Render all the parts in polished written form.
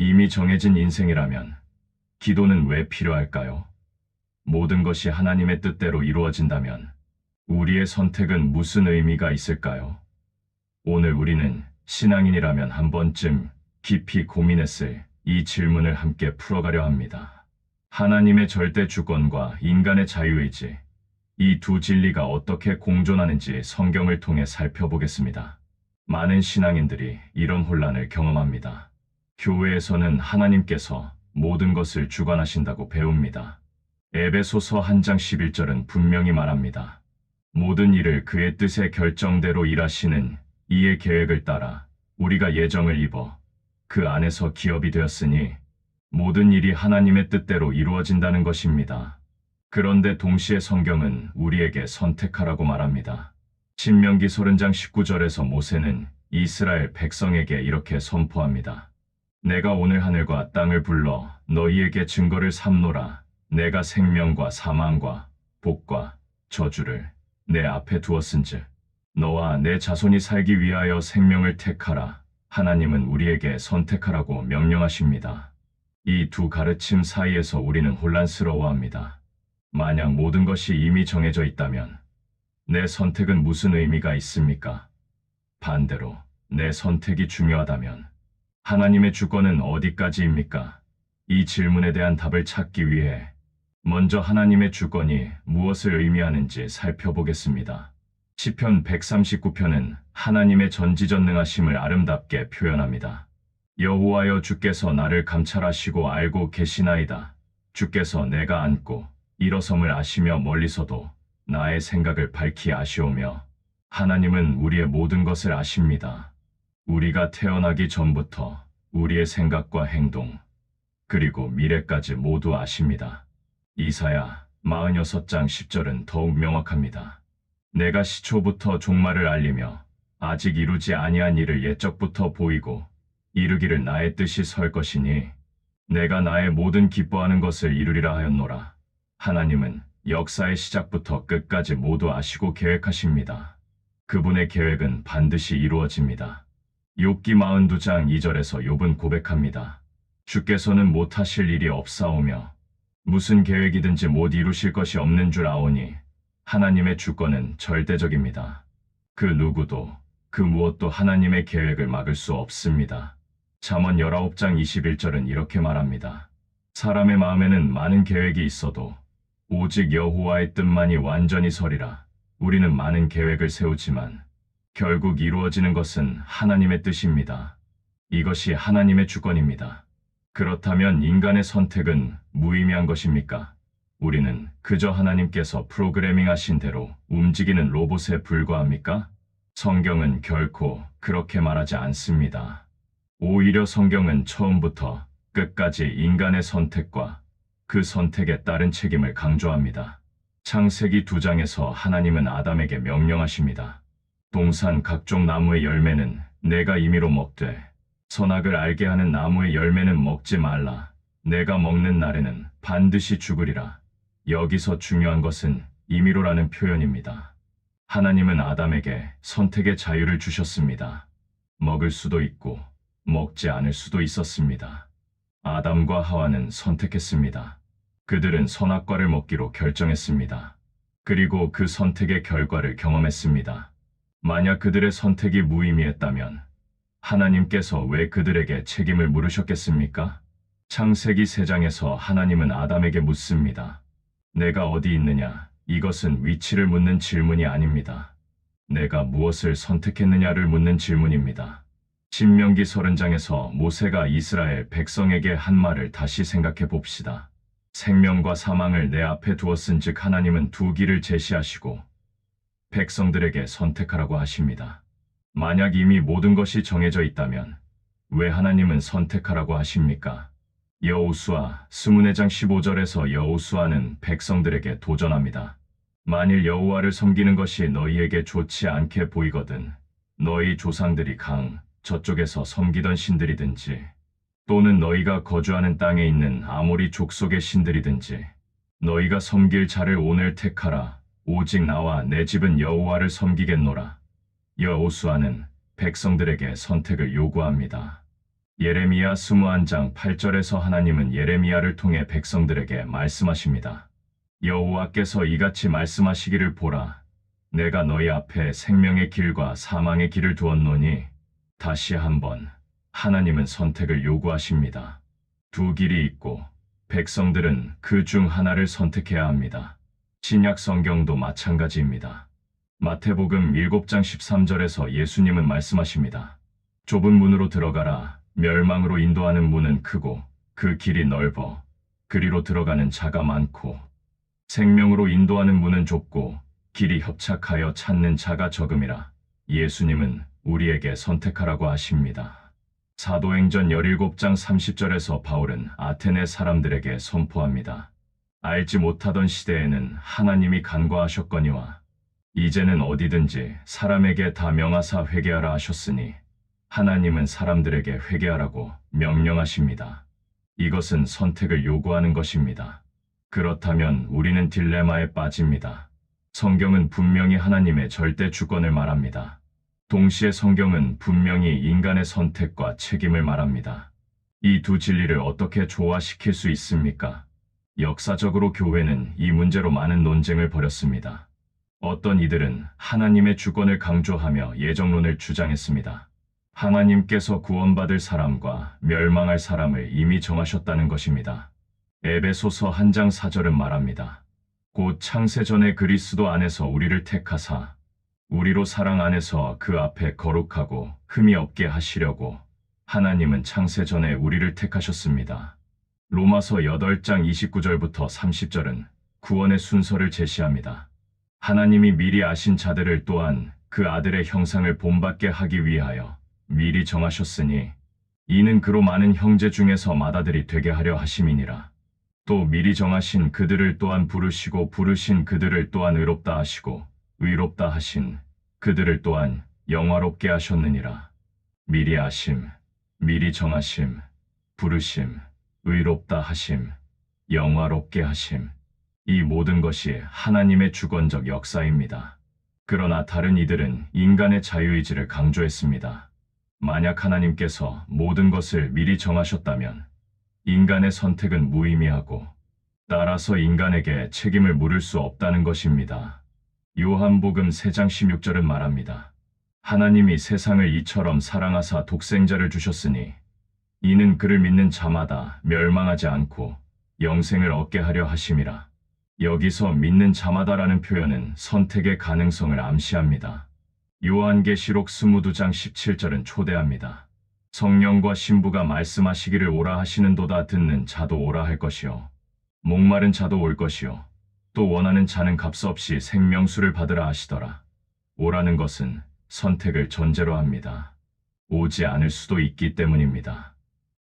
이미 정해진 인생이라면 기도는 왜 필요할까요? 모든 것이 하나님의 뜻대로 이루어진다면 우리의 선택은 무슨 의미가 있을까요? 오늘 우리는 신앙인이라면 한 번쯤 깊이 고민했을 이 질문을 함께 풀어가려 합니다. 하나님의 절대 주권과 인간의 자유의지, 이 두 진리가 어떻게 공존하는지 성경을 통해 살펴보겠습니다. 많은 신앙인들이 이런 혼란을 경험합니다. 교회에서는 하나님께서 모든 것을 주관하신다고 배웁니다. 에베소서 1장 11절은 분명히 말합니다. 모든 일을 그의 뜻의 결정대로 일하시는 이의 계획을 따라 우리가 예정을 입어 그 안에서 기업이 되었으니 모든 일이 하나님의 뜻대로 이루어진다는 것입니다. 그런데 동시에 성경은 우리에게 선택하라고 말합니다. 신명기 30장 19절에서 모세는 이스라엘 백성에게 이렇게 선포합니다. 내가 오늘 하늘과 땅을 불러 너희에게 증거를 삼노라. 내가 생명과 사망과 복과 저주를 내 앞에 두었은즉 너와 내 자손이 살기 위하여 생명을 택하라. 하나님은 우리에게 선택하라고 명령하십니다. 이 두 가르침 사이에서 우리는 혼란스러워합니다. 만약 모든 것이 이미 정해져 있다면 내 선택은 무슨 의미가 있습니까? 반대로 내 선택이 중요하다면 하나님의 주권은 어디까지입니까? 이 질문에 대한 답을 찾기 위해 먼저 하나님의 주권이 무엇을 의미하는지 살펴보겠습니다. 시편 139편은 하나님의 전지전능하심을 아름답게 표현합니다. 여호와여 주께서 나를 감찰하시고 알고 계시나이다. 주께서 내가 앉고 일어섬을 아시며 멀리서도 나의 생각을 밝히 아시오며 하나님은 우리의 모든 것을 아십니다. 우리가 태어나기 전부터 우리의 생각과 행동 그리고 미래까지 모두 아십니다. 이사야 46장 10절은 더욱 명확합니다. 내가 시초부터 종말을 알리며 아직 이루지 아니한 일을 옛적부터 보이고 이루기를 나의 뜻이 설 것이니 내가 나의 모든 기뻐하는 것을 이루리라 하였노라. 하나님은 역사의 시작부터 끝까지 모두 아시고 계획하십니다. 그분의 계획은 반드시 이루어집니다. 욥기 42장 2절에서 욥은 고백합니다. 주께서는 못하실 일이 없사오며 무슨 계획이든지 못 이루실 것이 없는 줄 아오니 하나님의 주권은 절대적입니다. 그 누구도 그 무엇도 하나님의 계획을 막을 수 없습니다. 잠언 19장 21절은 이렇게 말합니다. 사람의 마음에는 많은 계획이 있어도 오직 여호와의 뜻만이 완전히 서리라. 우리는 많은 계획을 세우지만 결국 이루어지는 것은 하나님의 뜻입니다. 이것이 하나님의 주권입니다. 그렇다면 인간의 선택은 무의미한 것입니까? 우리는 그저 하나님께서 프로그래밍 하신 대로 움직이는 로봇에 불과합니까? 성경은 결코 그렇게 말하지 않습니다. 오히려 성경은 처음부터 끝까지 인간의 선택과 그 선택에 따른 책임을 강조합니다. 창세기 2장에서 하나님은 아담에게 명령하십니다. 동산 각종 나무의 열매는 내가 임의로 먹되 선악을 알게 하는 나무의 열매는 먹지 말라. 내가 먹는 날에는 반드시 죽으리라. 여기서 중요한 것은 임의로라는 표현입니다. 하나님은 아담에게 선택의 자유를 주셨습니다. 먹을 수도 있고 먹지 않을 수도 있었습니다. 아담과 하와는 선택했습니다. 그들은 선악과를 먹기로 결정했습니다. 그리고 그 선택의 결과를 경험했습니다. 만약 그들의 선택이 무의미했다면 하나님께서 왜 그들에게 책임을 물으셨겠습니까? 창세기 3장에서 하나님은 아담에게 묻습니다. 내가 어디 있느냐? 이것은 위치를 묻는 질문이 아닙니다. 내가 무엇을 선택했느냐를 묻는 질문입니다. 신명기 30장에서 모세가 이스라엘 백성에게 한 말을 다시 생각해 봅시다. 생명과 사망을 내 앞에 두었은즉 하나님은 두 길을 제시하시고 백성들에게 선택하라고 하십니다. 만약 이미 모든 것이 정해져 있다면 왜 하나님은 선택하라고 하십니까? 여호수아 스문회장 15절에서 여호수아는 백성들에게 도전합니다. 만일 여호와를 섬기는 것이 너희에게 좋지 않게 보이거든 너희 조상들이 강 저쪽에서 섬기던 신들이든지 또는 너희가 거주하는 땅에 있는 아모리 족속의 신들이든지 너희가 섬길 자를 오늘 택하라. 오직 나와 내 집은 여호와를 섬기겠노라. 여호수아는 백성들에게 선택을 요구합니다. 예레미야 21장 8절에서 하나님은 예레미야를 통해 백성들에게 말씀하십니다. 여호와께서 이같이 말씀하시기를 보라. 내가 너희 앞에 생명의 길과 사망의 길을 두었노니. 다시 한번 하나님은 선택을 요구하십니다. 두 길이 있고 백성들은 그 중 하나를 선택해야 합니다. 신약 성경도 마찬가지입니다. 마태복음 7장 13절에서 예수님은 말씀하십니다. 좁은 문으로 들어가라. 멸망으로 인도하는 문은 크고 그 길이 넓어 그리로 들어가는 자가 많고 생명으로 인도하는 문은 좁고 길이 협착하여 찾는 자가 적음이라. 예수님은 우리에게 선택하라고 하십니다. 사도행전 17장 30절에서 바울은 아테네 사람들에게 선포합니다. 알지 못하던 시대에는 하나님이 간과하셨거니와 이제는 어디든지 사람에게 다 명하사 회개하라 하셨으니 하나님은 사람들에게 회개하라고 명령하십니다. 이것은 선택을 요구하는 것입니다. 그렇다면 우리는 딜레마에 빠집니다. 성경은 분명히 하나님의 절대 주권을 말합니다. 동시에 성경은 분명히 인간의 선택과 책임을 말합니다. 이 두 진리를 어떻게 조화시킬 수 있습니까? 역사적으로 교회는 이 문제로 많은 논쟁을 벌였습니다. 어떤 이들은 하나님의 주권을 강조하며 예정론을 주장했습니다. 하나님께서 구원받을 사람과 멸망할 사람을 이미 정하셨다는 것입니다. 에베소서 1장 4절은 말합니다. 곧 창세전에 그리스도 안에서 우리를 택하사 우리로 사랑 안에서 그 앞에 거룩하고 흠이 없게 하시려고 하나님은 창세전에 우리를 택하셨습니다. 로마서 8장 29절부터 30절은 구원의 순서를 제시합니다. 하나님이 미리 아신 자들을 또한 그 아들의 형상을 본받게 하기 위하여 미리 정하셨으니 이는 그로 많은 형제 중에서 맏아들이 되게 하려 하심이니라. 또 미리 정하신 그들을 또한 부르시고 부르신 그들을 또한 의롭다 하시고 의롭다 하신 그들을 또한 영화롭게 하셨느니라. 미리 아심, 미리 정하심, 부르심, 의롭다 하심, 영화롭게 하심. 이 모든 것이 하나님의 주권적 역사입니다. 그러나 다른 이들은 인간의 자유의지를 강조했습니다. 만약 하나님께서 모든 것을 미리 정하셨다면 인간의 선택은 무의미하고 따라서 인간에게 책임을 물을 수 없다는 것입니다. 요한복음 3장 16절은 말합니다. 하나님이 세상을 이처럼 사랑하사 독생자를 주셨으니 이는 그를 믿는 자마다 멸망하지 않고 영생을 얻게 하려 하심이라. 여기서 믿는 자마다라는 표현은 선택의 가능성을 암시합니다. 요한계시록 22장 17절은 초대합니다. 성령과 신부가 말씀하시기를 오라 하시는도다. 듣는 자도 오라 할 것이요 목마른 자도 올 것이요 또 원하는 자는 값없이 생명수를 받으라 하시더라. 오라는 것은 선택을 전제로 합니다. 오지 않을 수도 있기 때문입니다.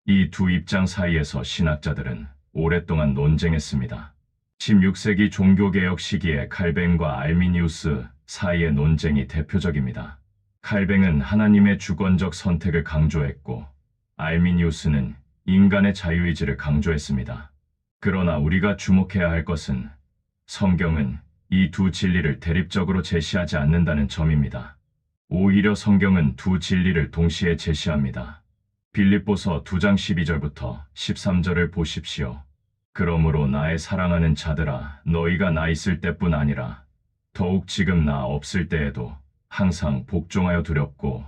이 두 입장 사이에서 신학자들은 오랫동안 논쟁했습니다. 16세기 종교개혁 시기에 칼뱅과 알미니우스 사이의 논쟁이 대표적입니다. 칼뱅은 하나님의 주권적 선택을 강조했고 알미니우스는 인간의 자유의지를 강조했습니다. 그러나 우리가 주목해야 할 것은 성경은 이 두 진리를 대립적으로 제시하지 않는다는 점입니다. 오히려 성경은 두 진리를 동시에 제시합니다. 빌립보서 2장 12절부터 13절을 보십시오. 그러므로 나의 사랑하는 자들아, 너희가 나 있을 때뿐 아니라 더욱 지금 나 없을 때에도 항상 복종하여 두렵고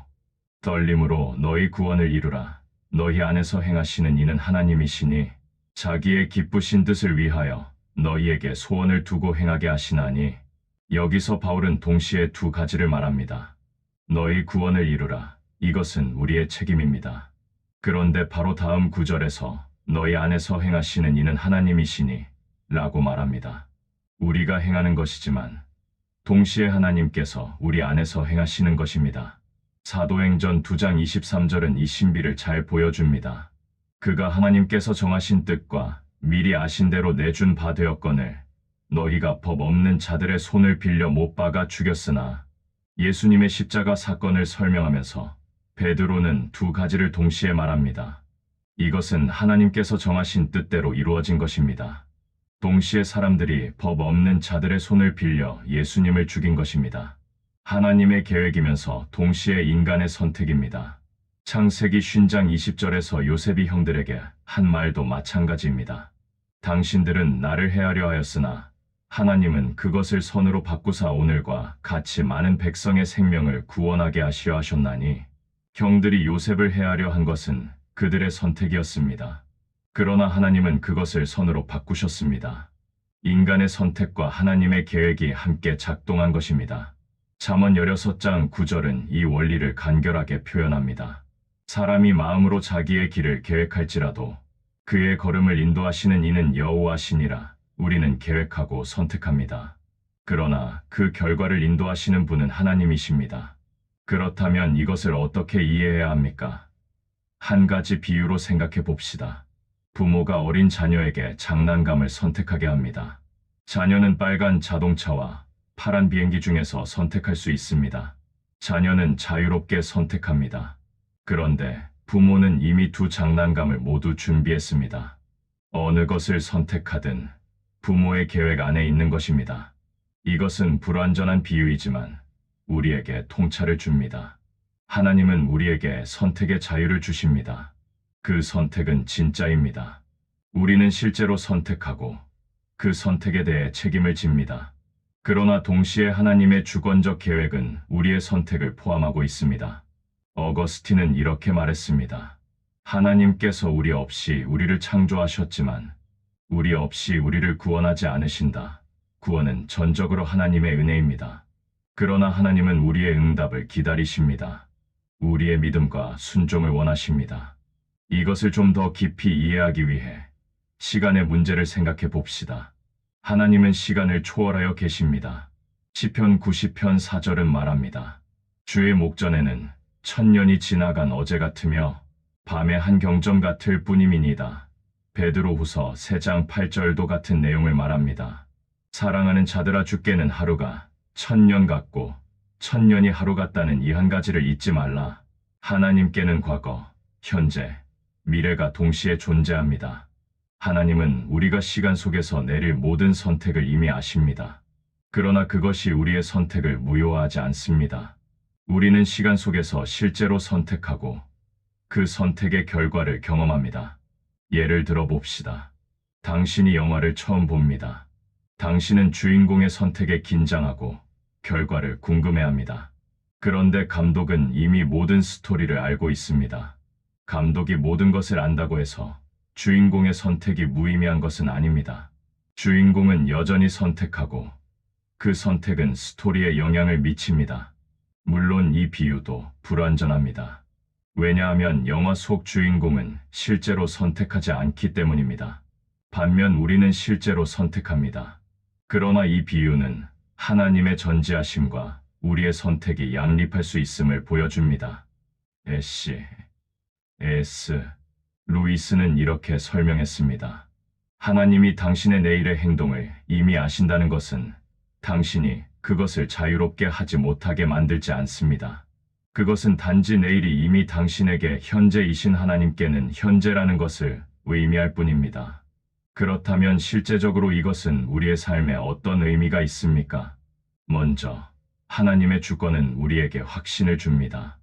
떨림으로 너희 구원을 이루라. 너희 안에서 행하시는 이는 하나님이시니 자기의 기쁘신 뜻을 위하여 너희에게 소원을 두고 행하게 하시나니. 여기서 바울은 동시에 두 가지를 말합니다. 너희 구원을 이루라. 이것은 우리의 책임입니다. 그런데 바로 다음 구절에서 너희 안에서 행하시는 이는 하나님이시니 라고 말합니다. 우리가 행하는 것이지만 동시에 하나님께서 우리 안에서 행하시는 것입니다. 사도행전 2장 23절은 이 신비를 잘 보여줍니다. 그가 하나님께서 정하신 뜻과 미리 아신 대로 내준 바 되었거늘 너희가 법 없는 자들의 손을 빌려 못 박아 죽였으나. 예수님의 십자가 사건을 설명하면서 베드로는 두 가지를 동시에 말합니다. 이것은 하나님께서 정하신 뜻대로 이루어진 것입니다. 동시에 사람들이 법 없는 자들의 손을 빌려 예수님을 죽인 것입니다. 하나님의 계획이면서 동시에 인간의 선택입니다. 창세기 50장 20절에서 요셉이 형들에게 한 말도 마찬가지입니다. 당신들은 나를 해하려 하였으나 하나님은 그것을 선으로 바꾸사 오늘과 같이 많은 백성의 생명을 구원하게 하시려 하셨나니 형들이 요셉을 해하려 한 것은 그들의 선택이었습니다. 그러나 하나님은 그것을 선으로 바꾸셨습니다. 인간의 선택과 하나님의 계획이 함께 작동한 것입니다. 잠언 16장 9절은 이 원리를 간결하게 표현합니다. 사람이 마음으로 자기의 길을 계획할지라도 그의 걸음을 인도하시는 이는 여호와시니라. 우리는 계획하고 선택합니다. 그러나 그 결과를 인도하시는 분은 하나님이십니다. 그렇다면 이것을 어떻게 이해해야 합니까? 한 가지 비유로 생각해 봅시다. 부모가 어린 자녀에게 장난감을 선택하게 합니다. 자녀는 빨간 자동차와 파란 비행기 중에서 선택할 수 있습니다. 자녀는 자유롭게 선택합니다. 그런데 부모는 이미 두 장난감을 모두 준비했습니다. 어느 것을 선택하든 부모의 계획 안에 있는 것입니다. 이것은 불완전한 비유이지만 우리에게 통찰을 줍니다. 하나님은 우리에게 선택의 자유를 주십니다. 그 선택은 진짜입니다. 우리는 실제로 선택하고 그 선택에 대해 책임을 집니다. 그러나 동시에 하나님의 주권적 계획은 우리의 선택을 포함하고 있습니다. 어거스틴은 이렇게 말했습니다. 하나님께서 우리 없이 우리를 창조하셨지만 우리 없이 우리를 구원하지 않으신다. 구원은 전적으로 하나님의 은혜입니다. 그러나 하나님은 우리의 응답을 기다리십니다. 우리의 믿음과 순종을 원하십니다. 이것을 좀 더 깊이 이해하기 위해 시간의 문제를 생각해 봅시다. 하나님은 시간을 초월하여 계십니다. 시편 90편 4절은 말합니다. 주의 목전에는 천년이 지나간 어제 같으며 밤의 한 경점 같을 뿐임이니이다. 베드로후서 3장 8절도 같은 내용을 말합니다. 사랑하는 자들아, 주께는 하루가 천년 같고 천년이 하루 같다는 이 한 가지를 잊지 말라. 하나님께는 과거, 현재, 미래가 동시에 존재합니다. 하나님은 우리가 시간 속에서 내릴 모든 선택을 이미 아십니다. 그러나 그것이 우리의 선택을 무효화하지 않습니다. 우리는 시간 속에서 실제로 선택하고 그 선택의 결과를 경험합니다. 예를 들어 봅시다. 당신이 영화를 처음 봅니다. 당신은 주인공의 선택에 긴장하고 결과를 궁금해합니다. 그런데 감독은 이미 모든 스토리를 알고 있습니다. 감독이 모든 것을 안다고 해서 주인공의 선택이 무의미한 것은 아닙니다. 주인공은 여전히 선택하고 그 선택은 스토리에 영향을 미칩니다. 물론 이 비유도 불완전합니다. 왜냐하면 영화 속 주인공은 실제로 선택하지 않기 때문입니다. 반면 우리는 실제로 선택합니다. 그러나 이 비유는 하나님의 전지하심과 우리의 선택이 양립할 수 있음을 보여줍니다. S. 루이스는 이렇게 설명했습니다. 하나님이 당신의 내일의 행동을 이미 아신다는 것은 당신이 그것을 자유롭게 하지 못하게 만들지 않습니다. 그것은 단지 내일이 이미 당신에게 현재이신 하나님께는 현재라는 것을 의미할 뿐입니다. 그렇다면 실제적으로 이것은 우리의 삶에 어떤 의미가 있습니까? 먼저 하나님의 주권은 우리에게 확신을 줍니다.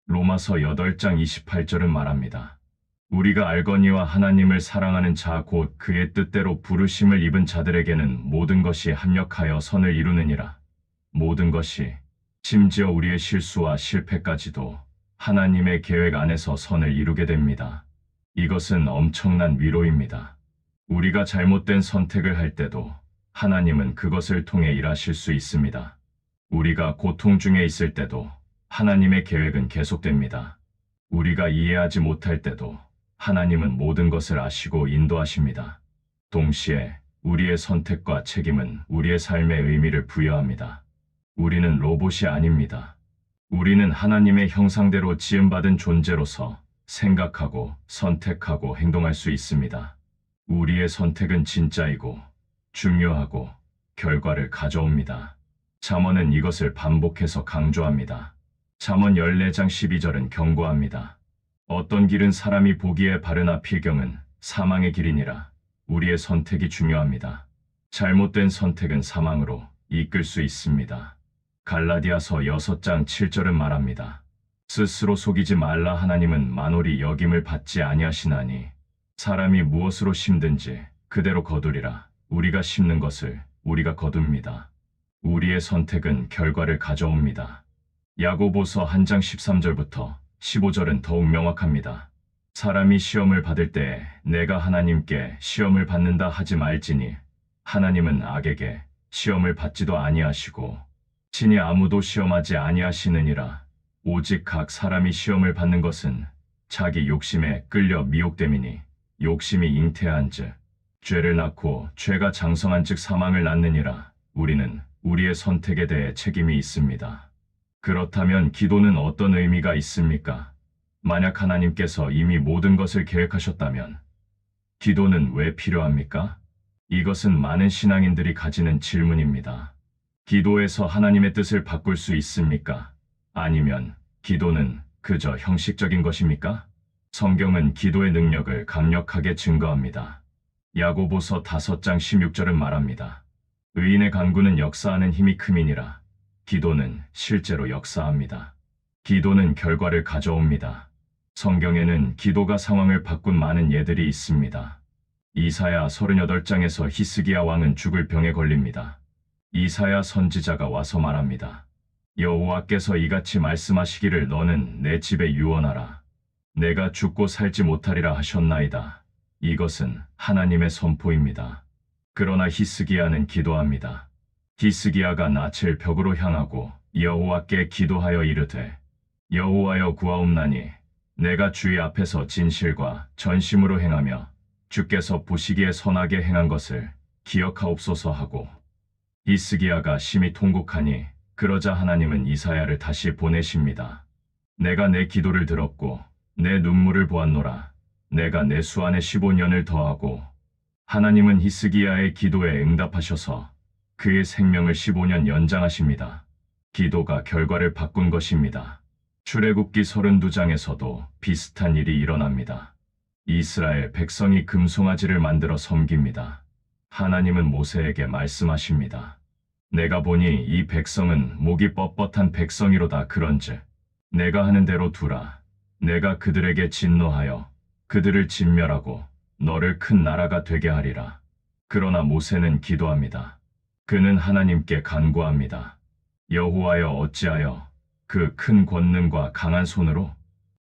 로마서 8장 28절은 말합니다. 우리가 알거니와 하나님을 사랑하는 자 곧 그의 뜻대로 부르심을 입은 자들에게는 모든 것이 합력하여 선을 이루느니라. 모든 것이, 심지어 우리의 실수와 실패까지도 하나님의 계획 안에서 선을 이루게 됩니다. 이것은 엄청난 위로입니다. 우리가 잘못된 선택을 할 때도 하나님은 그것을 통해 일하실 수 있습니다. 우리가 고통 중에 있을 때도 하나님의 계획은 계속됩니다. 우리가 이해하지 못할 때도 하나님은 모든 것을 아시고 인도하십니다. 동시에 우리의 선택과 책임은 우리의 삶에 의미를 부여합니다. 우리는 로봇이 아닙니다. 우리는 하나님의 형상대로 지음받은 존재로서 생각하고 선택하고 행동할 수 있습니다. 우리의 선택은 진짜이고 중요하고 결과를 가져옵니다. 잠언은 이것을 반복해서 강조합니다. 잠언 14장 12절은 경고합니다. 어떤 길은 사람이 보기에 바르나 필경은 사망의 길이니라. 우리의 선택이 중요합니다. 잘못된 선택은 사망으로 이끌 수 있습니다. 갈라디아서 6장 7절은 말합니다. 스스로 속이지 말라. 하나님은 만홀히 여김을 받지 아니하시나니 사람이 무엇으로 심든지 그대로 거두리라. 우리가 심는 것을 우리가 거둡니다. 우리의 선택은 결과를 가져옵니다. 야고보서 1장 13절부터 15절은 더욱 명확합니다. 사람이 시험을 받을 때에 내가 하나님께 시험을 받는다 하지 말지니 하나님은 악에게 시험을 받지도 아니하시고 친히 아무도 시험하지 아니하시느니라. 오직 각 사람이 시험을 받는 것은 자기 욕심에 끌려 미혹됨이니 욕심이 잉태한즉 죄를 낳고 죄가 장성한즉 사망을 낳느니라. 우리는 우리의 선택에 대해 책임이 있습니다. 그렇다면 기도는 어떤 의미가 있습니까? 만약 하나님께서 이미 모든 것을 계획하셨다면 기도는 왜 필요합니까? 이것은 많은 신앙인들이 가지는 질문입니다. 기도에서 하나님의 뜻을 바꿀 수 있습니까? 아니면 기도는 그저 형식적인 것입니까? 성경은 기도의 능력을 강력하게 증거합니다. 야고보서 5장 16절은 말합니다. 의인의 간구는 역사하는 힘이 큼이니라. 기도는 실제로 역사합니다. 기도는 결과를 가져옵니다. 성경에는 기도가 상황을 바꾼 많은 예들이 있습니다. 이사야 38장에서 히스기야 왕은 죽을 병에 걸립니다. 이사야 선지자가 와서 말합니다. 여호와께서 이같이 말씀하시기를 너는 내 집에 유언하라. 내가 죽고 살지 못하리라 하셨나이다. 이것은 하나님의 선포입니다. 그러나 히스기야는 기도합니다. 히스기야가 낯을 벽으로 향하고 여호와께 기도하여 이르되 여호와여 구하옵나니 내가 주의 앞에서 진실과 전심으로 행하며 주께서 보시기에 선하게 행한 것을 기억하옵소서 하고 히스기야가 심히 통곡하니 그러자 하나님은 이사야를 다시 보내십니다. 내가 내 기도를 들었고 내 눈물을 보았노라. 내가 내 수 안에 15년을 더하고 하나님은 히스기야의 기도에 응답하셔서 그의 생명을 15년 연장하십니다. 기도가 결과를 바꾼 것입니다. 출애굽기 32장에서도 비슷한 일이 일어납니다. 이스라엘 백성이 금송아지를 만들어 섬깁니다. 하나님은 모세에게 말씀하십니다. 내가 보니 이 백성은 목이 뻣뻣한 백성이로다. 그런즉 내가 하는 대로 두라. 내가 그들에게 진노하여 그들을 진멸하고 너를 큰 나라가 되게 하리라. 그러나 모세는 기도합니다. 그는 하나님께 간구합니다. 여호와여 어찌하여 그 큰 권능과 강한 손으로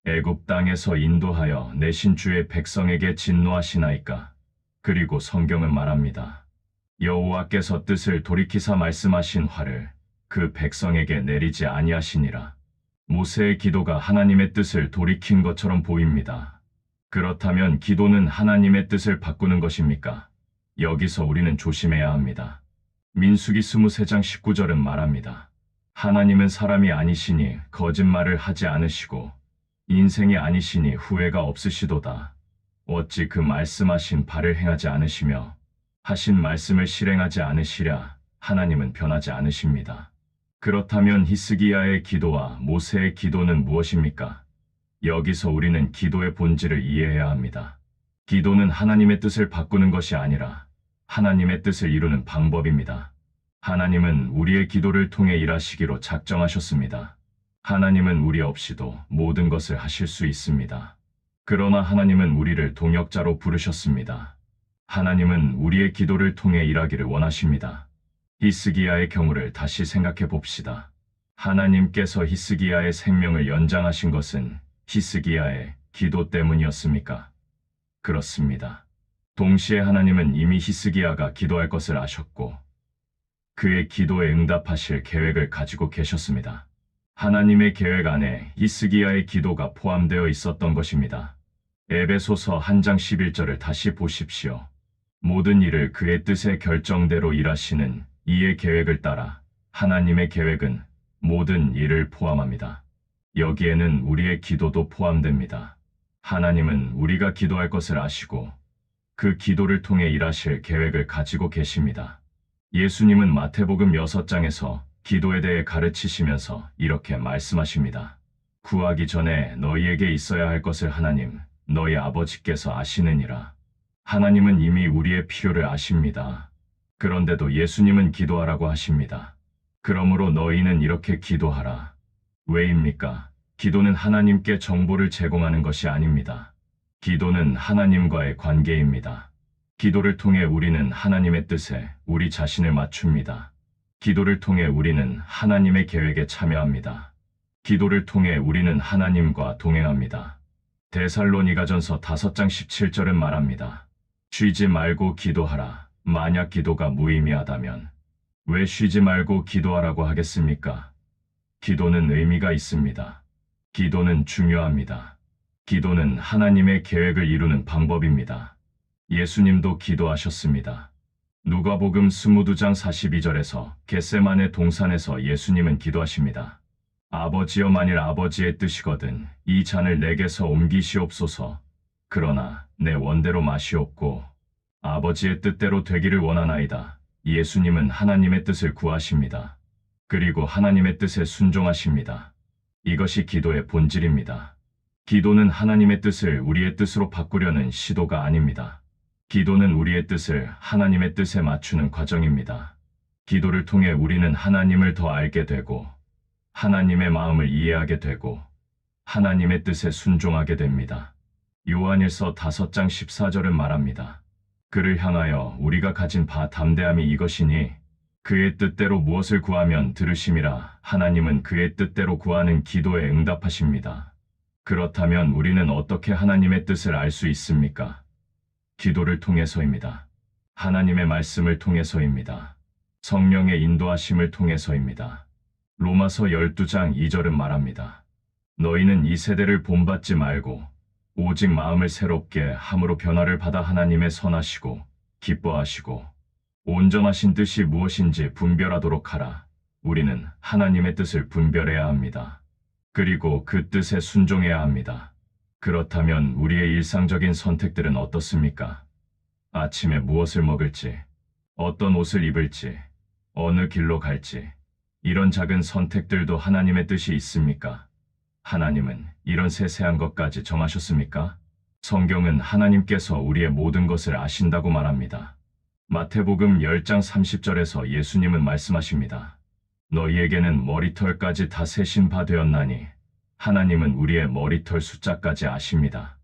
애굽 땅에서 인도하여 내신 주의 백성에게 진노하시나이까. 그리고 성경은 말합니다. 여호와께서 뜻을 돌이키사 말씀하신 화를 그 백성에게 내리지 아니하시니라. 모세의 기도가 하나님의 뜻을 돌이킨 것처럼 보입니다. 그렇다면 기도는 하나님의 뜻을 바꾸는 것입니까? 여기서 우리는 조심해야 합니다. 민수기 23장 19절은 말합니다. 하나님은 사람이 아니시니 거짓말을 하지 않으시고 인생이 아니시니 후회가 없으시도다. 어찌 그 말씀하신 바를 행하지 않으시며 하신 말씀을 실행하지 않으시랴. 하나님은 변하지 않으십니다. 그렇다면 히스기야의 기도와 모세의 기도는 무엇입니까? 여기서 우리는 기도의 본질을 이해해야 합니다. 기도는 하나님의 뜻을 바꾸는 것이 아니라 하나님의 뜻을 이루는 방법입니다. 하나님은 우리의 기도를 통해 일하시기로 작정하셨습니다. 하나님은 우리 없이도 모든 것을 하실 수 있습니다. 그러나 하나님은 우리를 동역자로 부르셨습니다. 하나님은 우리의 기도를 통해 일하기를 원하십니다. 히스기야의 경우를 다시 생각해 봅시다. 하나님께서 히스기야의 생명을 연장하신 것은 히스기야의 기도 때문이었습니까? 그렇습니다. 동시에 하나님은 이미 히스기야가 기도할 것을 아셨고 그의 기도에 응답하실 계획을 가지고 계셨습니다. 하나님의 계획 안에 히스기야의 기도가 포함되어 있었던 것입니다. 에베소서 1장 11절을 다시 보십시오. 모든 일을 그의 뜻의 결정대로 일하시는 이의 계획을 따라 하나님의 계획은 모든 일을 포함합니다. 여기에는 우리의 기도도 포함됩니다. 하나님은 우리가 기도할 것을 아시고 그 기도를 통해 일하실 계획을 가지고 계십니다. 예수님은 마태복음 6장에서 기도에 대해 가르치시면서 이렇게 말씀하십니다. 구하기 전에 너희에게 있어야 할 것을 하나님, 너희 아버지께서 아시느니라. 하나님은 이미 우리의 필요를 아십니다. 그런데도 예수님은 기도하라고 하십니다. 그러므로 너희는 이렇게 기도하라. 왜입니까? 기도는 하나님께 정보를 제공하는 것이 아닙니다. 기도는 하나님과의 관계입니다. 기도를 통해 우리는 하나님의 뜻에 우리 자신을 맞춥니다. 기도를 통해 우리는 하나님의 계획에 참여합니다. 기도를 통해 우리는 하나님과 동행합니다. 데살로니가전서 5장 17절은 말합니다. 쉬지 말고 기도하라. 만약 기도가 무의미하다면 왜 쉬지 말고 기도하라고 하겠습니까? 기도는 의미가 있습니다. 기도는 중요합니다. 기도는 하나님의 계획을 이루는 방법입니다. 예수님도 기도하셨습니다. 누가복음 22장 42절에서 겟세마네 동산에서 예수님은 기도하십니다. 아버지여, 만일 아버지의 뜻이거든 이 잔을 내게서 옮기시옵소서. 그러나 내 원대로 마시옵고 아버지의 뜻대로 되기를 원하나이다. 예수님은 하나님의 뜻을 구하십니다. 그리고 하나님의 뜻에 순종하십니다. 이것이 기도의 본질입니다. 기도는 하나님의 뜻을 우리의 뜻으로 바꾸려는 시도가 아닙니다. 기도는 우리의 뜻을 하나님의 뜻에 맞추는 과정입니다. 기도를 통해 우리는 하나님을 더 알게 되고 하나님의 마음을 이해하게 되고 하나님의 뜻에 순종하게 됩니다. 요한일서 5장 14절은 말합니다. 그를 향하여 우리가 가진 바 담대함이 이것이니 그의 뜻대로 무엇을 구하면 들으심이라. 하나님은 그의 뜻대로 구하는 기도에 응답하십니다. 그렇다면 우리는 어떻게 하나님의 뜻을 알 수 있습니까? 기도를 통해서입니다. 하나님의 말씀을 통해서입니다. 성령의 인도하심을 통해서입니다. 로마서 12장 2절은 말합니다. 너희는 이 세대를 본받지 말고 오직 마음을 새롭게 함으로 변화를 받아 하나님의 선하시고 기뻐하시고 온전하신 뜻이 무엇인지 분별하도록 하라. 우리는 하나님의 뜻을 분별해야 합니다. 그리고 그 뜻에 순종해야 합니다. 그렇다면 우리의 일상적인 선택들은 어떻습니까? 아침에 무엇을 먹을지, 어떤 옷을 입을지, 어느 길로 갈지, 이런 작은 선택들도 하나님의 뜻이 있습니까? 하나님은 이런 세세한 것까지 정하셨습니까? 성경은 하나님께서 우리의 모든 것을 아신다고 말합니다. 마태복음 10장 30절에서 예수님은 말씀하십니다. 너희에게는 머리털까지 다 세신 바 되었나니 하나님은 우리의 머리털 숫자까지 아십니다.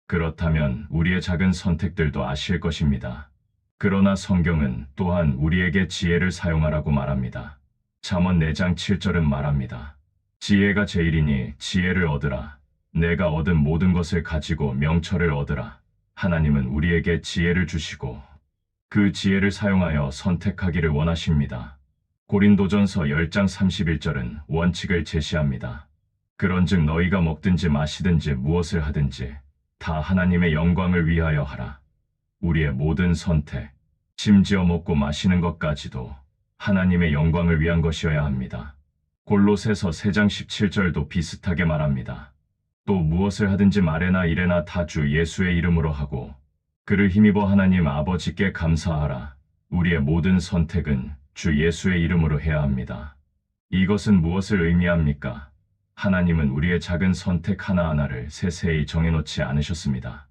그렇다면 우리의 작은 선택들도 아실 것입니다. 그러나 성경은 또한 우리에게 지혜를 사용하라고 말합니다. 잠언 4장 7절은 말합니다. 지혜가 제일이니 지혜를 얻으라. 내가 얻은 모든 것을 가지고 명철을 얻으라. 하나님은 우리에게 지혜를 주시고 그 지혜를 사용하여 선택하기를 원하십니다. 고린도전서 10장 31절은 원칙을 제시합니다. 그런즉 너희가 먹든지 마시든지 무엇을 하든지 다 하나님의 영광을 위하여 하라. 우리의 모든 선택, 심지어 먹고 마시는 것까지도 하나님의 영광을 위한 것이어야 합니다. 골로새서 3장 17절도 비슷하게 말합니다. 또 무엇을 하든지 말에나 일에나 다 주 예수의 이름으로 하고 그를 힘입어 하나님 아버지께 감사하라. 우리의 모든 선택은 주 예수의 이름으로 해야 합니다. 이것은 무엇을 의미합니까? 하나님은 우리의 작은 선택 하나하나를 세세히 정해놓지 않으셨습니다.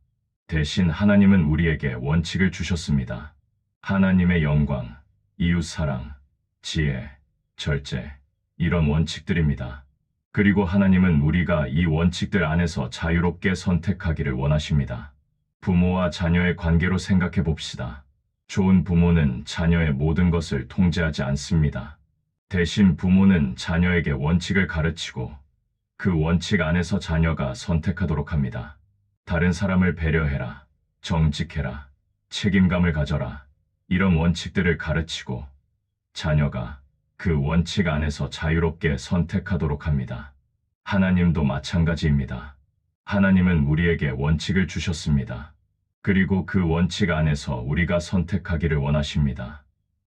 대신 하나님은 우리에게 원칙을 주셨습니다. 하나님의 영광, 이웃사랑, 지혜, 절제, 이런 원칙들입니다. 그리고 하나님은 우리가 이 원칙들 안에서 자유롭게 선택하기를 원하십니다. 부모와 자녀의 관계로 생각해 봅시다. 좋은 부모는 자녀의 모든 것을 통제하지 않습니다. 대신 부모는 자녀에게 원칙을 가르치고 그 원칙 안에서 자녀가 선택하도록 합니다. 다른 사람을 배려해라, 정직해라, 책임감을 가져라, 이런 원칙들을 가르치고 자녀가 그 원칙 안에서 자유롭게 선택하도록 합니다. 하나님도 마찬가지입니다. 하나님은 우리에게 원칙을 주셨습니다. 그리고 그 원칙 안에서 우리가 선택하기를 원하십니다.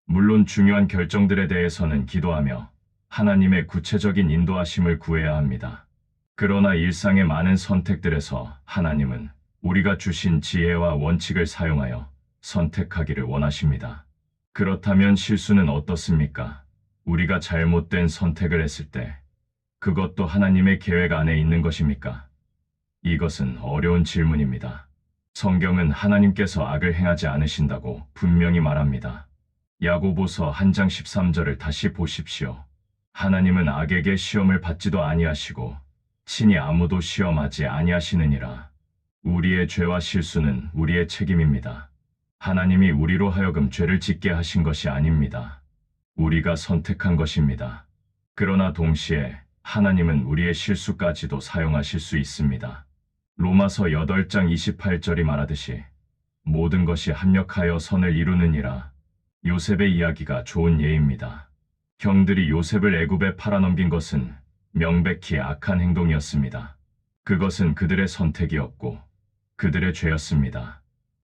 물론 중요한 결정들에 대해서는 기도하며 하나님의 구체적인 인도하심을 구해야 합니다. 그러나 일상의 많은 선택들에서 하나님은 우리가 주신 지혜와 원칙을 사용하여 선택하기를 원하십니다. 그렇다면 실수는 어떻습니까? 우리가 잘못된 선택을 했을 때 그것도 하나님의 계획 안에 있는 것입니까? 이것은 어려운 질문입니다. 성경은 하나님께서 악을 행하지 않으신다고 분명히 말합니다. 야고보서 1장 13절을 다시 보십시오. 하나님은 악에게 시험을 받지도 아니하시고 친히 아무도 시험하지 아니하시느니라. 우리의 죄와 실수는 우리의 책임입니다. 하나님이 우리로 하여금 죄를 짓게 하신 것이 아닙니다. 우리가 선택한 것입니다. 그러나 동시에 하나님은 우리의 실수까지도 사용하실 수 있습니다. 로마서 8장 28절이 말하듯이 모든 것이 합력하여 선을 이루느니라. 요셉의 이야기가 좋은 예입니다. 형들이 요셉을 애굽에 팔아넘긴 것은 명백히 악한 행동이었습니다. 그것은 그들의 선택이었고 그들의 죄였습니다.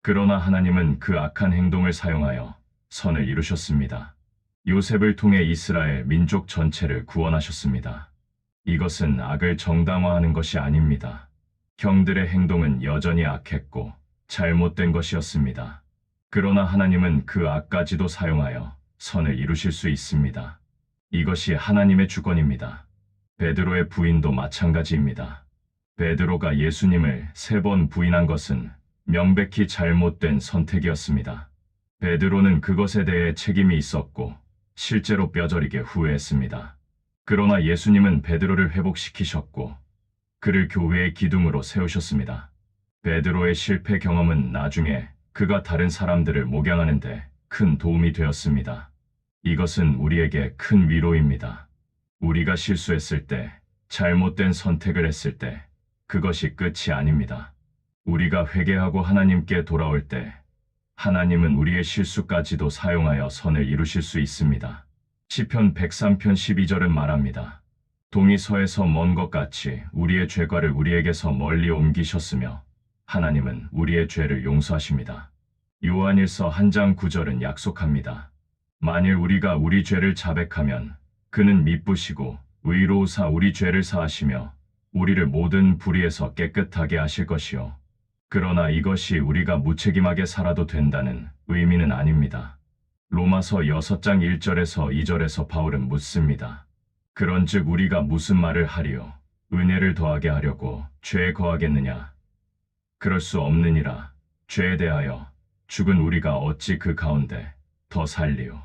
그러나 하나님은 그 악한 행동을 사용하여 선을 이루셨습니다. 요셉을 통해 이스라엘 민족 전체를 구원하셨습니다. 이것은 악을 정당화하는 것이 아닙니다. 형들의 행동은 여전히 악했고 잘못된 것이었습니다. 그러나 하나님은 그 악까지도 사용하여 선을 이루실 수 있습니다. 이것이 하나님의 주권입니다. 베드로의 부인도 마찬가지입니다. 베드로가 예수님을 3번 부인한 것은 명백히 잘못된 선택이었습니다. 베드로는 그것에 대해 책임이 있었고 실제로 뼈저리게 후회했습니다. 그러나 예수님은 베드로를 회복시키셨고 그를 교회의 기둥으로 세우셨습니다. 베드로의 실패 경험은 나중에 그가 다른 사람들을 목양하는 데 큰 도움이 되었습니다. 이것은 우리에게 큰 위로입니다. 우리가 실수했을 때, 잘못된 선택을 했을 때 그것이 끝이 아닙니다. 우리가 회개하고 하나님께 돌아올 때 하나님은 우리의 실수까지도 사용하여 선을 이루실 수 있습니다. 시편 103편 12절은 말합니다. 동이 서에서 먼 것 같이 우리의 죄과를 우리에게서 멀리 옮기셨으며 하나님은 우리의 죄를 용서하십니다. 요한일서 1장 9절은 약속합니다. 만일 우리가 우리 죄를 자백하면 그는 미쁘시고 의로우사 우리 죄를 사하시며 우리를 모든 불의에서 깨끗하게 하실 것이요. 그러나 이것이 우리가 무책임하게 살아도 된다는 의미는 아닙니다. 로마서 6장 1절에서 2절에서 바울은 묻습니다. 그런즉 우리가 무슨 말을 하리요? 은혜를 더하게 하려고 죄에 거하겠느냐? 그럴 수 없느니라. 죄에 대하여 죽은 우리가 어찌 그 가운데 더 살리요?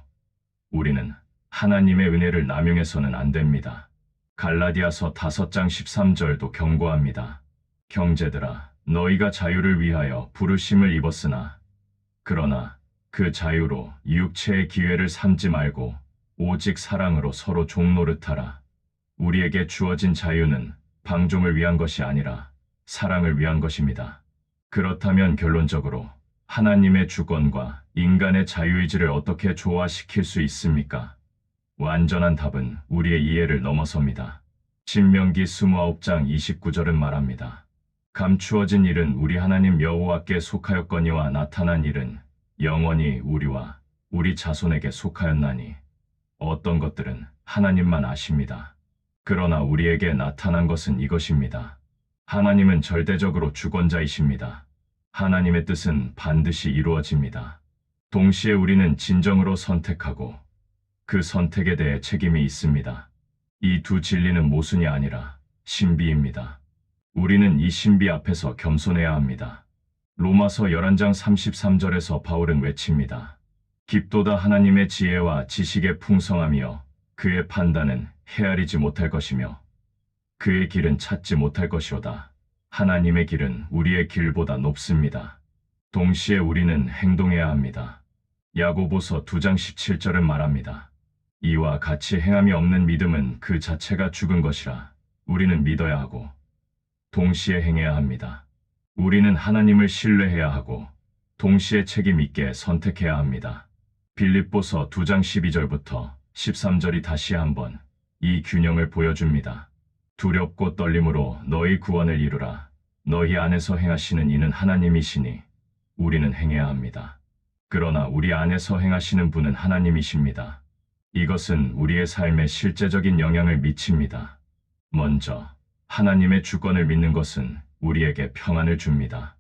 우리는 하나님의 은혜를 남용해서는 안 됩니다. 갈라디아서 5장 13절도 경고합니다. 형제들아, 너희가 자유를 위하여 부르심을 입었으나 그러나 그 자유로 육체의 기회를 삼지 말고 오직 사랑으로 서로 종노릇하라. 우리에게 주어진 자유는 방종을 위한 것이 아니라 사랑을 위한 것입니다. 그렇다면 결론적으로 하나님의 주권과 인간의 자유의지를 어떻게 조화시킬 수 있습니까? 완전한 답은 우리의 이해를 넘어섭니다. 신명기 29장 29절은 말합니다. 감추어진 일은 우리 하나님 여호와께 속하였거니와 나타난 일은 영원히 우리와 우리 자손에게 속하였나니 어떤 것들은 하나님만 아십니다. 그러나 우리에게 나타난 것은 이것입니다. 하나님은 절대적으로 주권자이십니다. 하나님의 뜻은 반드시 이루어집니다. 동시에 우리는 진정으로 선택하고 그 선택에 대해 책임이 있습니다. 이 두 진리는 모순이 아니라 신비입니다. 우리는 이 신비 앞에서 겸손해야 합니다. 로마서 11장 33절에서 바울은 외칩니다. 깊도다 하나님의 지혜와 지식의 풍성함이여 그의 판단은 헤아리지 못할 것이며 그의 길은 찾지 못할 것이오다. 하나님의 길은 우리의 길보다 높습니다. 동시에 우리는 행동해야 합니다. 야고보서 2장 17절은 말합니다. 이와 같이 행함이 없는 믿음은 그 자체가 죽은 것이라. 우리는 믿어야 하고 동시에 행해야 합니다. 우리는 하나님을 신뢰해야 하고 동시에 책임 있게 선택해야 합니다. 빌립보서 2장 12절부터 13절이 다시 한번 이 균형을 보여줍니다. 두렵고 떨림으로 너희 구원을 이루라. 너희 안에서 행하시는 이는 하나님이시니 우리는 행해야 합니다. 그러나 우리 안에서 행하시는 분은 하나님이십니다. 이것은 우리의 삶에 실제적인 영향을 미칩니다. 먼저 하나님의 주권을 믿는 것은 우리에게 평안을 줍니다.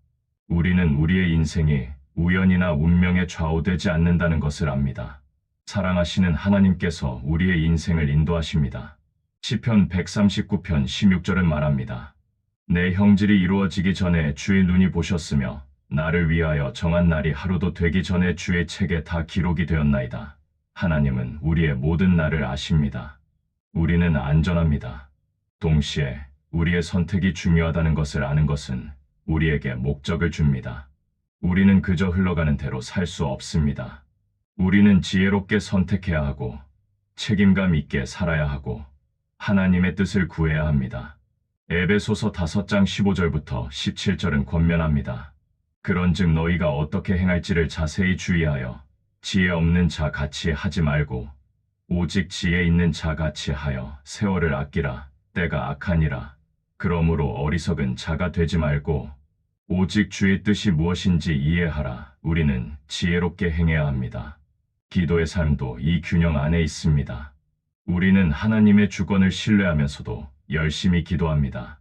우리는 우리의 인생이 우연이나 운명에 좌우되지 않는다는 것을 압니다. 사랑하시는 하나님께서 우리의 인생을 인도하십니다. 시편 139편 16절은 말합니다. 내 형질이 이루어지기 전에 주의 눈이 보셨으며 나를 위하여 정한 날이 하루도 되기 전에 주의 책에 다 기록이 되었나이다. 하나님은 우리의 모든 날을 아십니다. 우리는 안전합니다. 동시에 우리의 선택이 중요하다는 것을 아는 것은 우리에게 목적을 줍니다. 우리는 그저 흘러가는 대로 살 수 없습니다. 우리는 지혜롭게 선택해야 하고 책임감 있게 살아야 하고 하나님의 뜻을 구해야 합니다. 에베소서 5장 15절부터 17절은 권면합니다. 그런즉 너희가 어떻게 행할지를 자세히 주의하여 지혜 없는 자 같이 하지 말고 오직 지혜 있는 자 같이 하여 세월을 아끼라. 때가 악하니라. 그러므로 어리석은 자가 되지 말고 오직 주의 뜻이 무엇인지 이해하라. 우리는 지혜롭게 행해야 합니다. 기도의 삶도 이 균형 안에 있습니다. 우리는 하나님의 주권을 신뢰하면서도 열심히 기도합니다.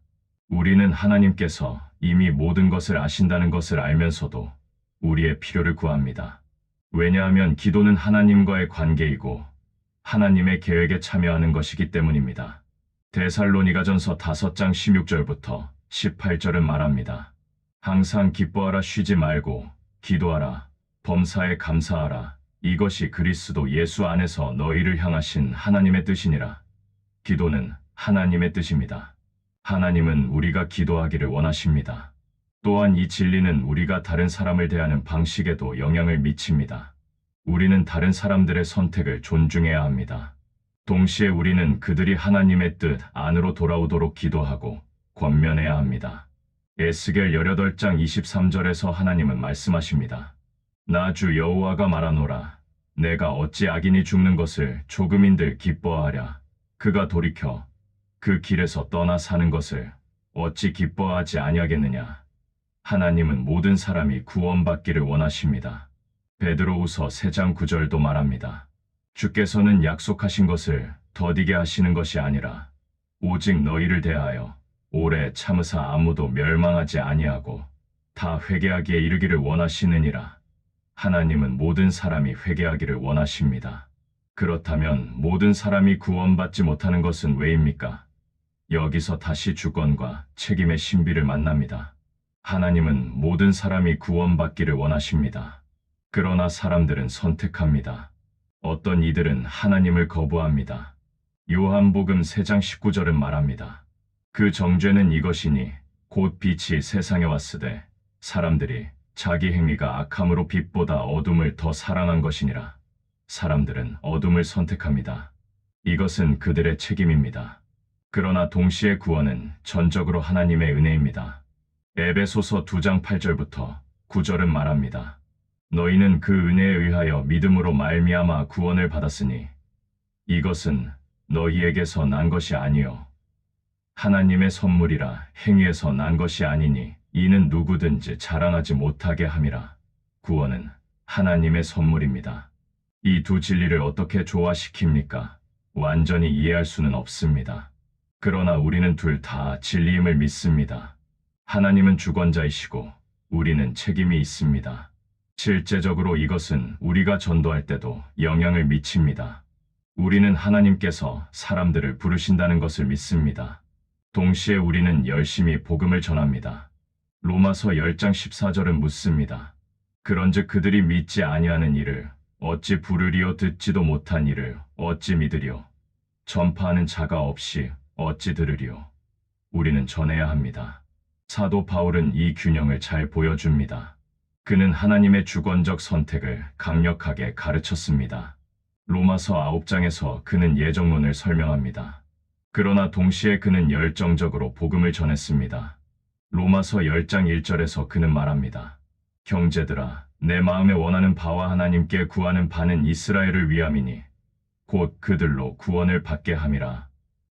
우리는 하나님께서 이미 모든 것을 아신다는 것을 알면서도 우리의 필요를 구합니다. 왜냐하면 기도는 하나님과의 관계이고 하나님의 계획에 참여하는 것이기 때문입니다. 데살로니가전서 5장 16절부터 18절은 말합니다. 항상 기뻐하라. 쉬지 말고 기도하라. 범사에 감사하라. 이것이 그리스도 예수 안에서 너희를 향하신 하나님의 뜻이니라. 기도는 하나님의 뜻입니다. 하나님은 우리가 기도하기를 원하십니다. 또한 이 진리는 우리가 다른 사람을 대하는 방식에도 영향을 미칩니다. 우리는 다른 사람들의 선택을 존중해야 합니다. 동시에 우리는 그들이 하나님의 뜻 안으로 돌아오도록 기도하고 권면해야 합니다. 에스겔 18장 23절에서 하나님은 말씀하십니다. 나 주 여호와가 말하노라. 내가 어찌 악인이 죽는 것을 조금인들 기뻐하랴. 그가 돌이켜 그 길에서 떠나 사는 것을 어찌 기뻐하지 아니하겠느냐. 하나님은 모든 사람이 구원받기를 원하십니다. 베드로후서 3장 9절도 말합니다. 주께서는 약속하신 것을 더디게 하시는 것이 아니라 오직 너희를 대하여 오래 참으사 아무도 멸망하지 아니하고 다 회개하기에 이르기를 원하시느니라. 하나님은 모든 사람이 회개하기를 원하십니다. 그렇다면 모든 사람이 구원받지 못하는 것은 왜입니까? 여기서 다시 주권과 책임의 신비를 만납니다. 하나님은 모든 사람이 구원받기를 원하십니다. 그러나 사람들은 선택합니다. 어떤 이들은 하나님을 거부합니다. 요한복음 3장 19절은 말합니다. 그 정죄는 이것이니 곧 빛이 세상에 왔으되 사람들이 자기 행위가 악함으로 빛보다 어둠을 더 사랑한 것이니라. 사람들은 어둠을 선택합니다. 이것은 그들의 책임입니다. 그러나 동시에 구원은 전적으로 하나님의 은혜입니다. 에베소서 2장 8절부터 9절은 말합니다. 너희는 그 은혜에 의하여 믿음으로 말미암아 구원을 받았으니 이것은 너희에게서 난 것이 아니요 하나님의 선물이라. 행위에서 난 것이 아니니 이는 누구든지 자랑하지 못하게 함이라. 구원은 하나님의 선물입니다. 이 두 진리를 어떻게 조화시킵니까? 완전히 이해할 수는 없습니다. 그러나 우리는 둘 다 진리임을 믿습니다. 하나님은 주권자이시고 우리는 책임이 있습니다. 실제적으로 이것은 우리가 전도할 때도 영향을 미칩니다. 우리는 하나님께서 사람들을 부르신다는 것을 믿습니다. 동시에 우리는 열심히 복음을 전합니다. 로마서 10장 14절은 묻습니다. 그런즉 그들이 믿지 아니하는 일을 어찌 부르리요 듣지도 못한 일을 어찌 믿으리요 전파하는 자가 없이 어찌 들으리요. 우리는 전해야 합니다. 사도 바울은 이 균형을 잘 보여줍니다. 그는 하나님의 주권적 선택을 강력하게 가르쳤습니다. 로마서 9장에서 그는 예정론을 설명합니다. 그러나 동시에 그는 열정적으로 복음을 전했습니다. 로마서 10장 1절에서 그는 말합니다. 형제들아, 내 마음에 원하는 바와 하나님께 구하는 바는 이스라엘을 위함이니 곧 그들로 구원을 받게 함이라.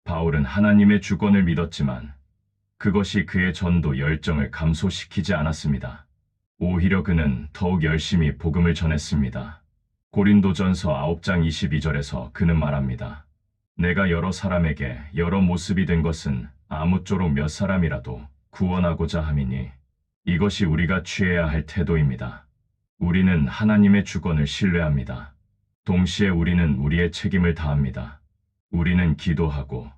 바울은 하나님의 주권을 믿었지만 그것이 그의 전도 열정을 감소시키지 않았습니다. 오히려 그는 더욱 열심히 복음을 전했습니다. 고린도전서 9장 22절에서 그는 말합니다. 내가 여러 사람에게 여러 모습이 된 것은 아무쪼록 몇 사람이라도 구원하고자 함이니 이것이 우리가 취해야 할 태도입니다. 우리는 하나님의 주권을 신뢰합니다. 동시에 우리는 우리의 책임을 다합니다. 우리는 기도하고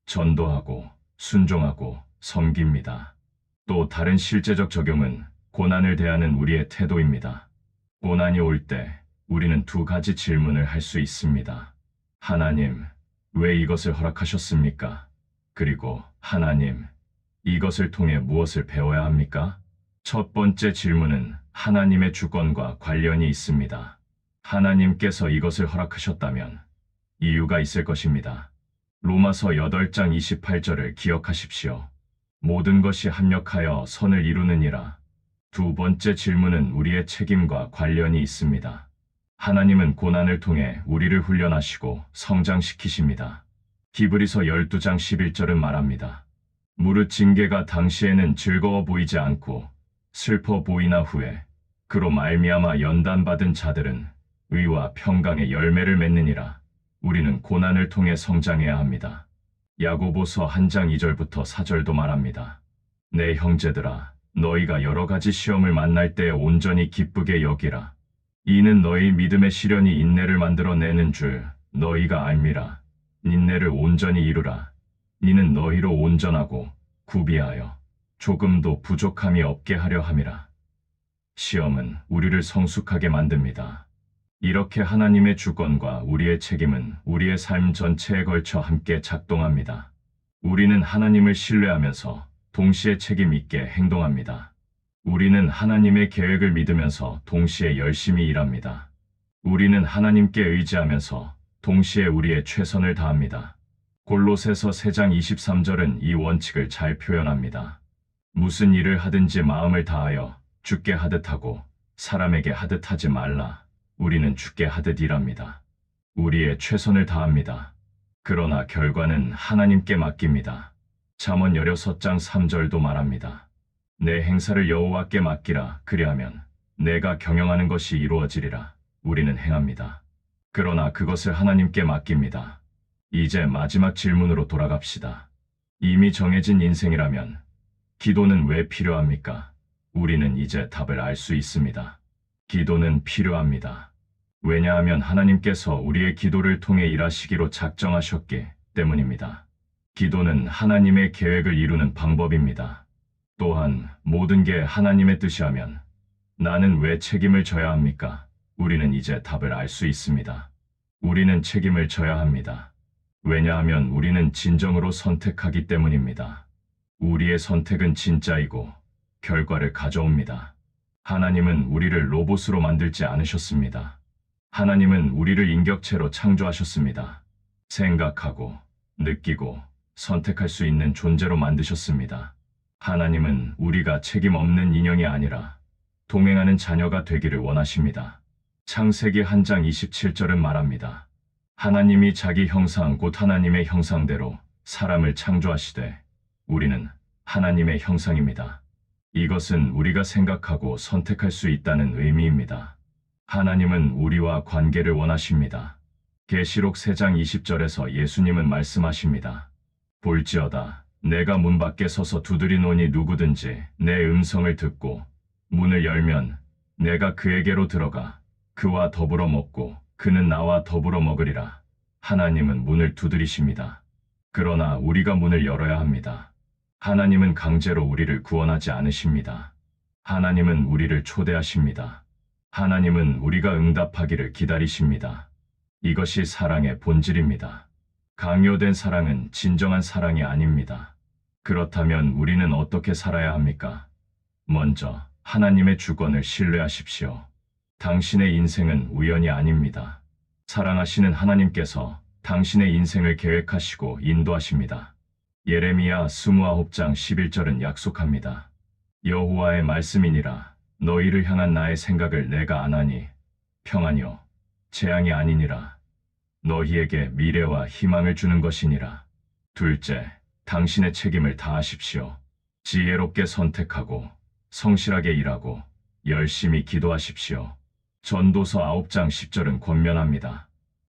전도하고 순종하고 섬깁니다. 또 다른 실제적 적용은 고난을 대하는 우리의 태도입니다. 고난이 올 때 우리는 두 가지 질문을 할 수 있습니다. 하나님, 왜 이것을 허락하셨습니까? 그리고 하나님, 이것을 통해 무엇을 배워야 합니까? 첫 번째 질문은 하나님의 주권과 관련이 있습니다. 하나님께서 이것을 허락하셨다면 이유가 있을 것입니다. 로마서 8장 28절을 기억하십시오. 모든 것이 합력하여 선을 이루느니라. 두 번째 질문은 우리의 책임과 관련이 있습니다. 하나님은 고난을 통해 우리를 훈련하시고 성장시키십니다. 히브리서 12장 11절은 말합니다. 무릇 징계가 당시에는 즐거워 보이지 않고 슬퍼 보이나 후에 그로 말미암아 연단받은 자들은 의와 평강의 열매를 맺느니라. 우리는 고난을 통해 성장해야 합니다. 야고보서 1장 2절부터 4절도 말합니다. 내 형제들아, 너희가 여러 가지 시험을 만날 때에 온전히 기쁘게 여기라. 이는 너희 믿음의 시련이 인내를 만들어내는 줄 너희가 알미라. 인내를 온전히 이루라. 이는 너희로 온전하고 구비하여 조금도 부족함이 없게 하려 함이라. 시험은 우리를 성숙하게 만듭니다. 이렇게 하나님의 주권과 우리의 책임은 우리의 삶 전체에 걸쳐 함께 작동합니다. 우리는 하나님을 신뢰하면서 동시에 책임 있게 행동합니다. 우리는 하나님의 계획을 믿으면서 동시에 열심히 일합니다. 우리는 하나님께 의지하면서 동시에 우리의 최선을 다합니다. 골로새서 3장 23절은 이 원칙을 잘 표현합니다. 무슨 일을 하든지 마음을 다하여 주께 하듯 하고 사람에게 하듯 하지 말라. 우리는 주께 하듯 일합니다. 우리의 최선을 다합니다. 그러나 결과는 하나님께 맡깁니다. 잠언 16장 3절도 말합니다. 내 행사를 여호와께 맡기라. 그리하면 내가 경영하는 것이 이루어지리라. 우리는 행합니다. 그러나 그것을 하나님께 맡깁니다. 이제 마지막 질문으로 돌아갑시다. 이미 정해진 인생이라면 기도는 왜 필요합니까? 우리는 이제 답을 알 수 있습니다. 기도는 필요합니다. 왜냐하면 하나님께서 우리의 기도를 통해 일하시기로 작정하셨기 때문입니다. 기도는 하나님의 계획을 이루는 방법입니다. 또한 모든 게 하나님의 뜻이라면 나는 왜 책임을 져야 합니까? 우리는 이제 답을 알 수 있습니다. 우리는 책임을 져야 합니다. 왜냐하면 우리는 진정으로 선택하기 때문입니다. 우리의 선택은 진짜이고 결과를 가져옵니다. 하나님은 우리를 로봇으로 만들지 않으셨습니다. 하나님은 우리를 인격체로 창조하셨습니다. 생각하고, 느끼고, 선택할 수 있는 존재로 만드셨습니다. 하나님은 우리가 책임 없는 인형이 아니라 동행하는 자녀가 되기를 원하십니다. 창세기 1장 27절은 말합니다. 하나님이 자기 형상 곧 하나님의 형상대로 사람을 창조하시되 우리는 하나님의 형상입니다. 이것은 우리가 생각하고 선택할 수 있다는 의미입니다. 하나님은 우리와 관계를 원하십니다. 계시록 3장 20절에서 예수님은 말씀하십니다. 볼지어다 내가 문 밖에 서서 두드리노니 누구든지 내 음성을 듣고 문을 열면 내가 그에게로 들어가 그와 더불어 먹고 그는 나와 더불어 먹으리라. 하나님은 문을 두드리십니다. 그러나 우리가 문을 열어야 합니다. 하나님은 강제로 우리를 구원하지 않으십니다. 하나님은 우리를 초대하십니다. 하나님은 우리가 응답하기를 기다리십니다. 이것이 사랑의 본질입니다. 강요된 사랑은 진정한 사랑이 아닙니다. 그렇다면 우리는 어떻게 살아야 합니까? 먼저 하나님의 주권을 신뢰하십시오. 당신의 인생은 우연이 아닙니다. 사랑하시는 하나님께서 당신의 인생을 계획하시고 인도하십니다. 예레미야 29장 11절은 약속합니다. 여호와의 말씀이니라. 너희를 향한 나의 생각을 내가 아나니 평안이요 재앙이 아니니라. 너희에게 미래와 희망을 주는 것이니라. 둘째, 당신의 책임을 다하십시오. 지혜롭게 선택하고 성실하게 일하고 열심히 기도하십시오. 전도서 9장 10절은 권면합니다.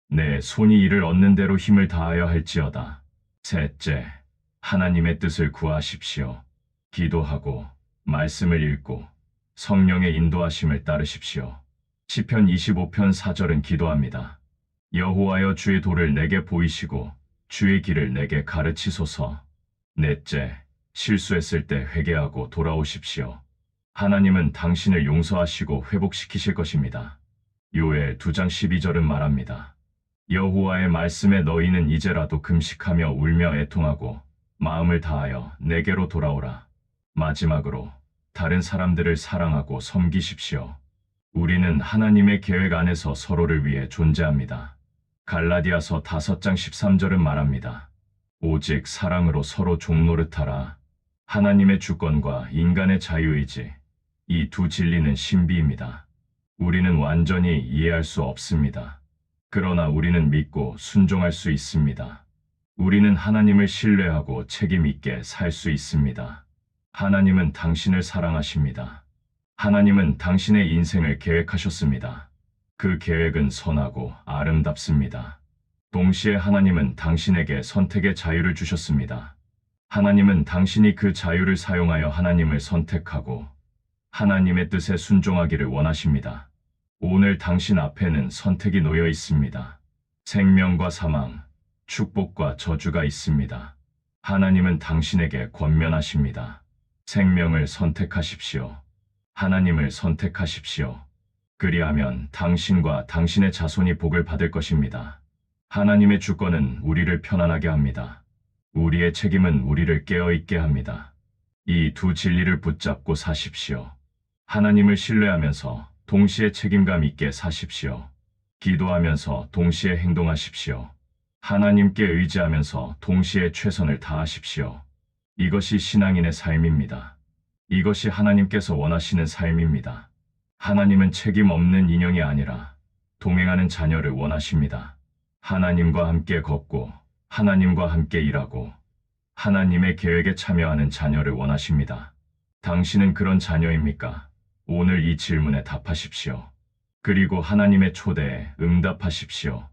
내 손이 이를 얻는 대로 힘을 다하여 할지어다. 셋째, 하나님의 뜻을 구하십시오. 기도하고 말씀을 읽고 성령의 인도하심을 따르십시오. 시편 25편 4절은 기도합니다. 여호와여 주의 도를 내게 보이시고 주의 길을 내게 가르치소서. 넷째, 실수했을 때 회개하고 돌아오십시오. 하나님은 당신을 용서하시고 회복시키실 것입니다. 요엘 2장 12절은 말합니다. 여호와의 말씀에 너희는 이제라도 금식하며 울며 애통하고 마음을 다하여 내게로 돌아오라. 마지막으로 다른 사람들을 사랑하고 섬기십시오. 우리는 하나님의 계획 안에서 서로를 위해 존재합니다. 갈라디아서 5장 13절은 말합니다. 오직 사랑으로 서로 종노릇하라. 하나님의 주권과 인간의 자유의지, 이 두 진리는 신비입니다. 우리는 완전히 이해할 수 없습니다. 그러나 우리는 믿고 순종할 수 있습니다. 우리는 하나님을 신뢰하고 책임 있게 살 수 있습니다. 하나님은 당신을 사랑하십니다. 하나님은 당신의 인생을 계획하셨습니다. 그 계획은 선하고 아름답습니다. 동시에 하나님은 당신에게 선택의 자유를 주셨습니다. 하나님은 당신이 그 자유를 사용하여 하나님을 선택하고 하나님의 뜻에 순종하기를 원하십니다. 오늘 당신 앞에는 선택이 놓여 있습니다. 생명과 사망, 축복과 저주가 있습니다. 하나님은 당신에게 권면하십니다. 생명을 선택하십시오. 하나님을 선택하십시오. 그리하면 당신과 당신의 자손이 복을 받을 것입니다. 하나님의 주권은 우리를 편안하게 합니다. 우리의 책임은 우리를 깨어있게 합니다. 이 두 진리를 붙잡고 사십시오. 하나님을 신뢰하면서 동시에 책임감 있게 사십시오. 기도하면서 동시에 행동하십시오. 하나님께 의지하면서 동시에 최선을 다하십시오. 이것이 신앙인의 삶입니다. 이것이 하나님께서 원하시는 삶입니다. 하나님은 책임 없는 인형이 아니라 동행하는 자녀를 원하십니다. 하나님과 함께 걷고 하나님과 함께 일하고 하나님의 계획에 참여하는 자녀를 원하십니다. 당신은 그런 자녀입니까? 오늘 이 질문에 답하십시오. 그리고 하나님의 초대에 응답하십시오.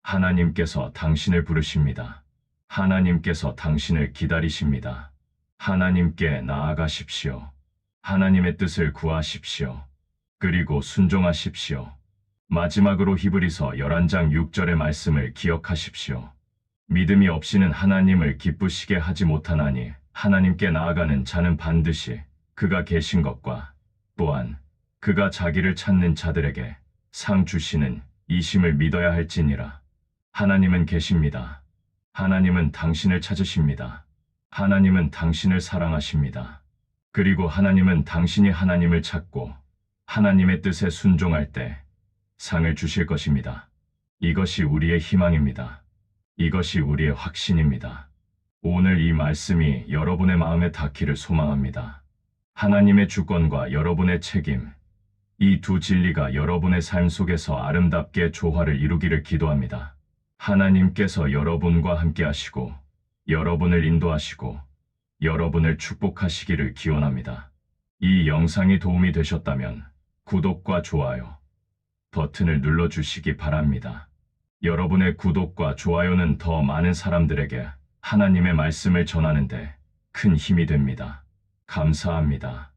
하나님께서 당신을 부르십니다. 하나님께서 당신을 기다리십니다. 하나님께 나아가십시오. 하나님의 뜻을 구하십시오. 그리고 순종하십시오. 마지막으로 히브리서 11장 6절의 말씀을 기억하십시오. 믿음이 없이는 하나님을 기쁘시게 하지 못하나니 하나님께 나아가는 자는 반드시 그가 계신 것과 또한 그가 자기를 찾는 자들에게 상 주시는 이심을 믿어야 할지니라. 하나님은 계십니다. 하나님은 당신을 찾으십니다. 하나님은 당신을 사랑하십니다. 그리고 하나님은 당신이 하나님을 찾고 하나님의 뜻에 순종할 때 상을 주실 것입니다. 이것이 우리의 희망입니다. 이것이 우리의 확신입니다. 오늘 이 말씀이 여러분의 마음에 닿기를 소망합니다. 하나님의 주권과 여러분의 책임, 이 두 진리가 여러분의 삶 속에서 아름답게 조화를 이루기를 기도합니다. 하나님께서 여러분과 함께 하시고 여러분을 인도하시고 여러분을 축복하시기를 기원합니다. 이 영상이 도움이 되셨다면 구독과 좋아요 버튼을 눌러주시기 바랍니다. 여러분의 구독과 좋아요는 더 많은 사람들에게 하나님의 말씀을 전하는 데 큰 힘이 됩니다. 감사합니다.